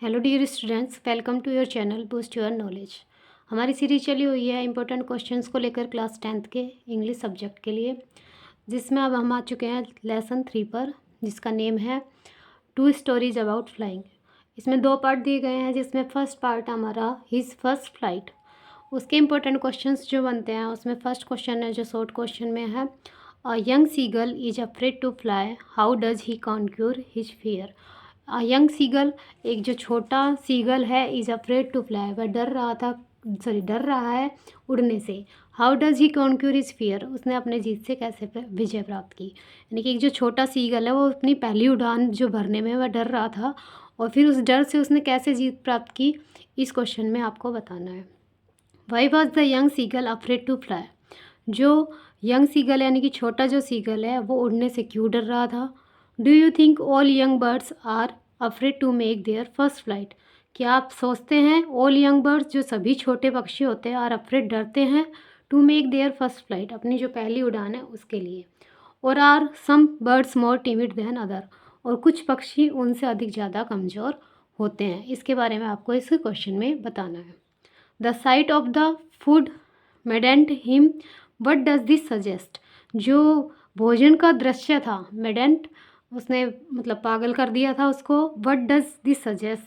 Hello dear students, welcome to your channel boost your knowledge. हमारी series चली हुई है इंपॉर्टेंट क्वेश्चंस को लेकर क्लास 10th के इंग्लिश सब्जेक्ट के लिए, जिसमें अब हम आ चुके हैं लेसन 3 पर, जिसका नेम है 2 स्टोरीज अबाउट फ्लाइंग। इसमें 2 पार्ट दिए गए हैं, जिसमें फर्स्ट पार्ट हमारा हिज फर्स्ट फ्लाइट। उसके इंपॉर्टेंट क्वेश्चंस जो बनते हैं उसमें फर्स्ट क्वेश्चन है जो शॉर्ट क्वेश्चन में है, a young seagull is afraid to fly, how does he conquer his fear. Young seagull, एक जो छोटा सीगल है, इज अफ्रेड टू फ्लाई, वह डर रहा है उड़ने से। How does he conquer his fear, उसने अपने जीत से कैसे विजय प्राप्त की। यानी कि एक जो छोटा सीगल है वो अपनी पहली उड़ान जो भरने में वह डर रहा था, और फिर उस डर से उसने कैसे जीत प्राप्त की, इस क्वेश्चन में आपको बताना है। Why was the young seagull afraid to fly, जो यंग सीगल यानी कि छोटा जो सीगल है वो उड़ने से क्यों डर रहा था। Do you think all young birds are afraid to make their first flight, क्या आप सोचते हैं ऑल यंग बर्ड्स, जो सभी छोटे पक्षी होते हैं, आर अफ्रेड डरते हैं, to make their first flight, अपनी जो पहली उड़ान है उसके लिए। और are some birds more timid than other, और कुछ पक्षी उनसे अधिक ज़्यादा कमज़ोर होते हैं। इसके बारे में आपको इस क्वेश्चन में बताना है। The sight of the food maddened him, what does this suggest, जो भोजन का दृश्य था, मेडेंट उसने मतलब पागल कर दिया था उसको। वट डज दिस सजेस्ट,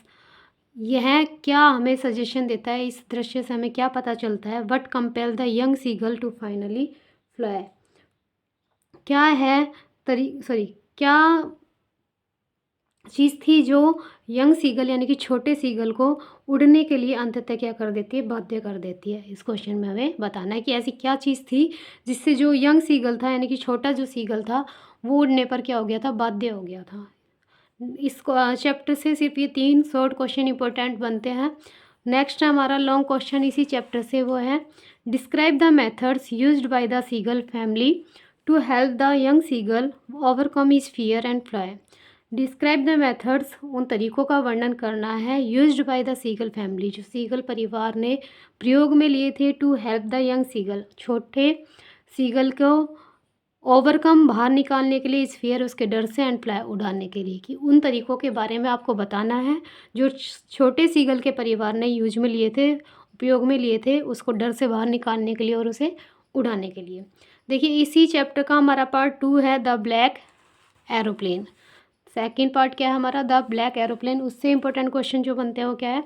यह क्या हमें सजेशन देता है, इस दृश्य से हमें क्या पता चलता है। What compel the young seagull to finally fly, क्या है क्या चीज़ थी जो यंग सीगल यानी कि छोटे सीगल को उड़ने के लिए अंततः क्या कर देती है, बाध्य कर देती है। इस क्वेश्चन में हमें बताना है कि ऐसी क्या चीज़ थी जिससे जो यंग सीगल था यानी कि छोटा जो सीगल था वो उड़ने पर क्या हो गया था, बाध्य हो गया था। इस चैप्टर से सिर्फ ये 3 शॉर्ट क्वेश्चन इंपॉर्टेंट बनते हैं। नेक्स्ट है हमारा लॉन्ग क्वेश्चन इसी चैप्टर से, वो है describe the methods used by the seagull family to help the young seagull overcome his fear and fly. Describe the methods, उन तरीक़ों का वर्णन करना है, used by the seagull family, जो सीगल परिवार ने प्रयोग में लिए थे, to help the young seagull, छोटे सीगल को ओवरकम, बाहर निकालने के लिए, इस फियर उसके डर से, एंड फ्लाई उड़ाने के लिए, कि उन तरीक़ों के बारे में आपको बताना है जो छोटे सीगल के परिवार ने यूज में लिए थे, उपयोग में लिए थे, उसको डर से बाहर निकालने के लिए और उसे उड़ाने के लिए। देखिए इसी चैप्टर का हमारा पार्ट 2 है the black aeroplane. Second part क्या है हमारा, द ब्लैक एरोप्लेन। उससे इंपॉर्टेंट क्वेश्चन जो बनते हैं वो क्या है,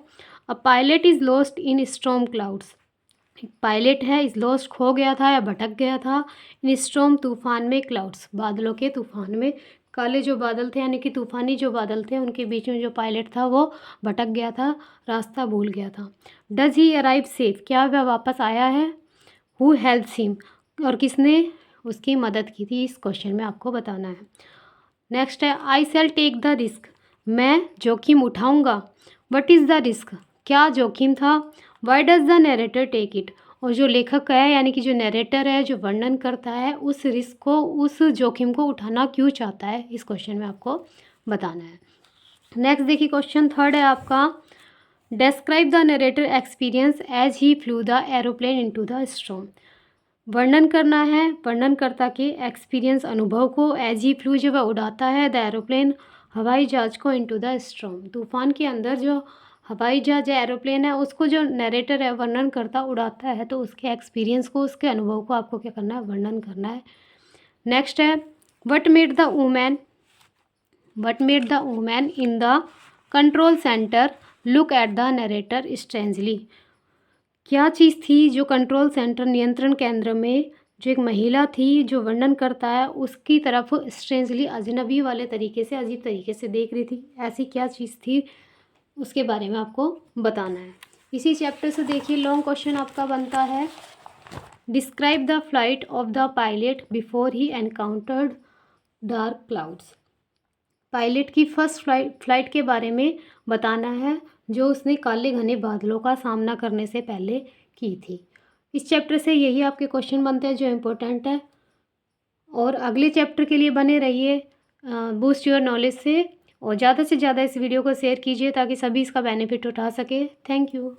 a pilot is lost in storm clouds, एक पायलट है इज लॉस्ट, खो गया था या भटक गया था, इन स्टॉर्म तूफान में, क्लाउड्स बादलों के तूफान में, काले जो बादल थे यानी कि तूफानी जो बादल थे उनके बीच में जो पायलट था वो भटक गया था, रास्ता भूल गया था। डज ही अराइव सेफ, क्या वह वापस आया है। हु हेल्प्स हिम, और किसने उसकी मदद की थी, इस क्वेश्चन में आपको बताना है। नेक्स्ट है आई शैल टेक द रिस्क, मैं जोखिम उठाऊंगा। वट इज़ द रिस्क, क्या जोखिम था। Why does the narrator take it, और जो लेखक है यानी कि जो नरेटर है, जो वर्णन करता है, उस रिस्क को, उस जोखिम को उठाना क्यों चाहता है, इस क्वेश्चन में आपको बताना है। नेक्स्ट देखिए क्वेश्चन थर्ड है आपका, describe the narrator experience as he flew the aeroplane into the storm, वर्णन करना है वर्णनकर्ता के एक्सपीरियंस, अनुभव को, एज ही फ्लू, जब वह उड़ाता है, द एरोप्लेन हवाई जहाज को, इनटू द स्टॉर्म, तूफान के अंदर जो हवाई जहाज या एरोप्लेन है उसको जो नरेटर है, वर्णन करता उड़ाता है, तो उसके एक्सपीरियंस को, उसके अनुभव को आपको क्या करना है, वर्णन करना है। नेक्स्ट है what made the women in the control centre look at the narrator strangely, क्या चीज़ थी जो कंट्रोल सेंटर, नियंत्रण केंद्र में जो एक महिला थी जो वर्णन करता है उसकी तरफ स्ट्रेंजली, अजनबी वाले तरीके से, अजीब तरीके से देख रही थी, ऐसी क्या चीज़ थी, उसके बारे में आपको बताना है। इसी चैप्टर से देखिए लॉन्ग क्वेश्चन आपका बनता है, describe the flight of the pilot before he encountered dark clouds, pilot की फर्स्ट फ्लाइट के बारे में बताना है जो उसने काले घने बादलों का सामना करने से पहले की थी। इस चैप्टर से यही आपके क्वेश्चन बनते हैं जो इम्पोर्टेंट है, और अगले चैप्टर के लिए बने रहिए बूस्ट योर नॉलेज से, और ज़्यादा से ज़्यादा इस वीडियो को शेयर कीजिए ताकि सभी इसका बेनिफिट उठा सके। Thank you.